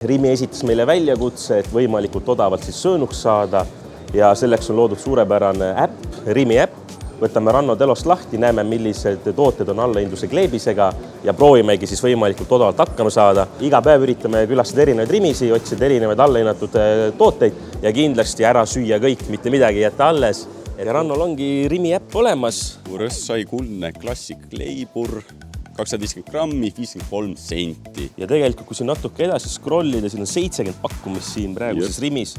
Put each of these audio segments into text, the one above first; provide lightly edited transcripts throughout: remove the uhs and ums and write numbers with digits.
Rimi esitas meile väljakutse, et võimalikult odavalt siis söönuks saada ja selleks on loodud suurepärane äpp, Rimi äpp. Võtame Ranno telost lahti, näeme, millised tooted on allahindluse kleebisega ja proovimegi siis võimalikult odavalt hakkama saada. Iga päev üritame külastada erinevaid Rimisi, otsida erinevaid allahinnatud tooteid ja kindlasti ära süüa kõik, mitte midagi jätta alles. Ja Rannol ongi Rimi äpp olemas. Röstsai kuldne klassik leibur, 250 grammi, 53 senti. Ja tegelikult, kui siin natuke edasi scrollida, siin on 70 pakkumist siin praegu siis Rimis.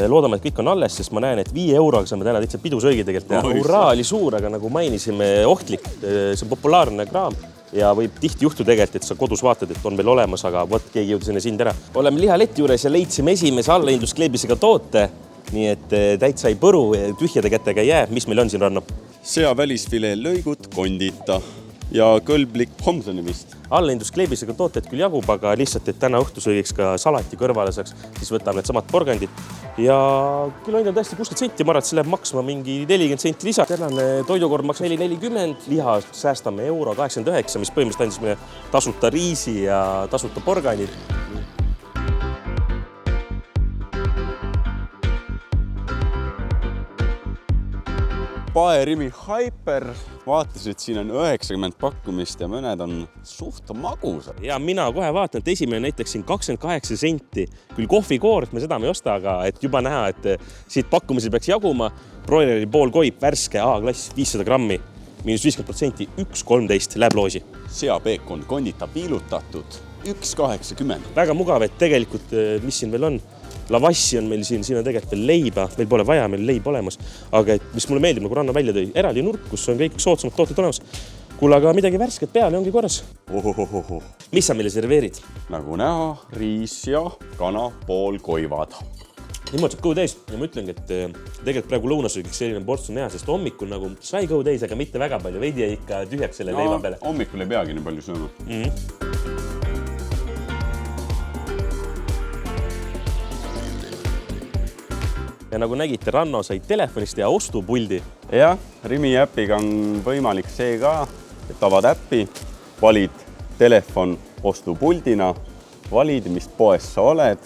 Loodame, et kõik on alles, sest ma näen, et 5 euroga saame täna lihtsalt pidusöögi tegelikult teha. Hurraa oli suur, aga nagu mainisime, ohtlik. See on populaarne kraam ja võib tihti juhtu tegelikult, et sa kodus vaatad, et on veel olemas, aga võt, keegi jõudis enne sind ära. Oleme lihaleti juures ja leidsime esimese allahindluskleebisega toote, nii et täitsa ei põru, tühjade kätega ei jää. Mis meil on siin, Ranno? Sea välisfilee lõigut, kondita ja kõlblik Homsoni vist. Allahindluskleebisega tooted küll jagub, aga lihtsalt, et täna õhtusöögiks ka salati kõrvale saaks, siis võtame need samad porgandid. Ja küll on tõesti 60 senti, ma arvan, et see läheb maksma mingi 40 senti lisa. Tänane toidukord maksab 4,40, liha säästame €1,89, mis põhimõtteliselt andis meile tasuta riisi ja tasuta porganid. Pae Rimi Hyper. Vaatasin, et siin on 90 pakkumist ja mõned on suht magusad. Ja mina kohe vaatan, et esimene näiteks siin 28 senti. Küll kohvikoort me seda me ei osta, aga et juba näha, et siit pakkumisi peaks jaguma. Broileri pool koip, värske A-klass, 500 grammi, -50%, 1,13 läheb loosi. Seapeekon kondita piilutatud, 1,80. Väga mugav, et tegelikult, mis siin veel on? Lavassi on meil siin on tegelikult veel leiba, meil pole vaja, meil leib olemas, aga et mis mulle meeldib, nagu Ranno välja tõi, eraldi nurk, kus on kõik soodsamad tooted olemas. Kuule, aga midagi värsket peale ongi korras. Mis sa meile serveerid? Nagu näha, riis ja kana poolkoivad. Niimoodi kõhu täis ja ma ütlengi, et tegelikult praegu lõunasöögiks selline ports on hea, sest hommikul nagu sai kõhu täis, aga mitte väga palju, veidi ikka tühjaks selle leiva peale. Hommikul ei peagi nii palju sööma. Ja nagu nägite, Ranno sai telefonist ja ostupuldi. Jah, Rimi äpiga on võimalik see ka, et avad äppi, valid telefon ostupuldina, valid, mis poes sa oled.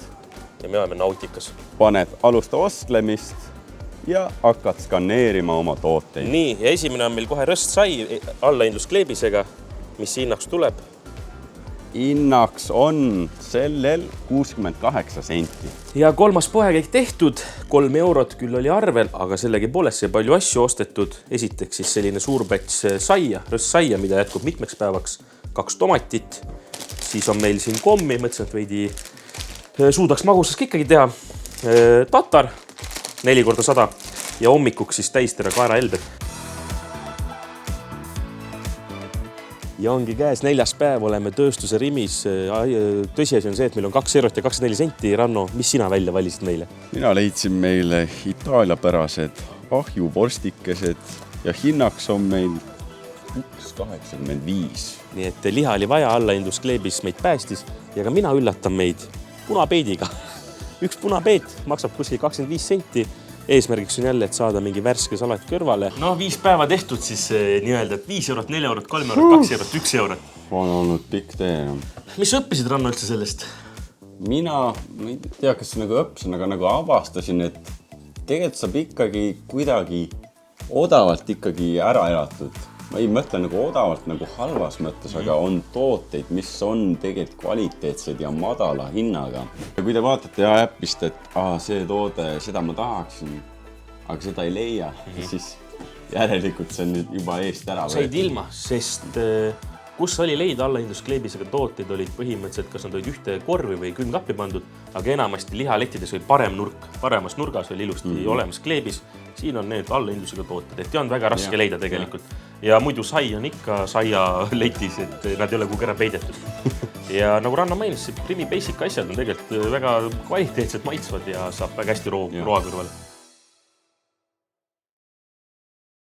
Ja me oleme Nautikas. Paned alusta ostlemist ja hakkad skaneerima oma tooteid. Nii, ja esimene on meil kohe Röstsai allahindluskleebisega, mis hinnaks tuleb. Hinnaks on sellel 68 senti. Ja kolmas poekäik tehtud, 3 eurot küll oli arvel, aga sellegi poolest sai palju asju ostetud. Esiteks siis selline suur päts saia, röstsaia, mida jätkub mitmeks päevaks, 2 tomatit. Siis on meil siin kommi, mõtlesin, et veidi suudaks magusask ikkagi teha. Tatar, 4x100 ja hommikuks siis täistera kaeraelbed. Ja ongi käes 4. päev, oleme tööstuse Rimis. Tõsiasi on see, et meil on 2 eurot ja 24 senti. Ranno, mis sina välja valisid meile? Mina leidsin meile itaaliapärased ahjuvorstikesed ja hinnaks on meil 1,85. Nii et liha oli vaja, allahindluskleebis meid päästis ja ka mina üllatan meid punapeediga. Üks punapeed maksab kuskil 25 senti. Eesmärgiks on jälle, et saada mingi värske salat kõrvale. No 5 päeva tehtud siis nii-öelda, et 5 eurot, 4 eurot, 3 eurot, 2 eurot, 1 eurot. On olnud pikk tee. Mis õppisid, Ranno, üldse sellest? Mina ei tea, kas nagu õppisin, aga nagu avastasin, et tegelikult saab ikkagi kuidagi odavalt ikkagi ära elatud. Ma ei mõtle nagu odavalt nagu halvas mõttes, aga on tooteid, mis on tegelikult kvaliteetsed ja madala hinnaga. Ja kui te vaatate äppist, et see toode, seda ma tahaksin, aga seda ei leia, siis järelikult see on juba eest ära. Said ilma, sest kus oli leida allahindluskleebisega tooteid, olid põhimõtteliselt, kas nad olid ühte korvi või külmkappi pandud, aga enamasti lihalettides oli parem nurk. Paremas nurgas oli ilusti olemas kleebis. Siin on need allahindlusega tooted, et on väga raske leida tegelikult. Ja muidu sai on ikka saia letis, et nad ei ole kuhugi ära peidetud. Ja nagu Ranno mainis, Rimi Basic asjad on tegelikult väga kvaliteetsed maitsvad ja saab väga hästi roa kõrvale.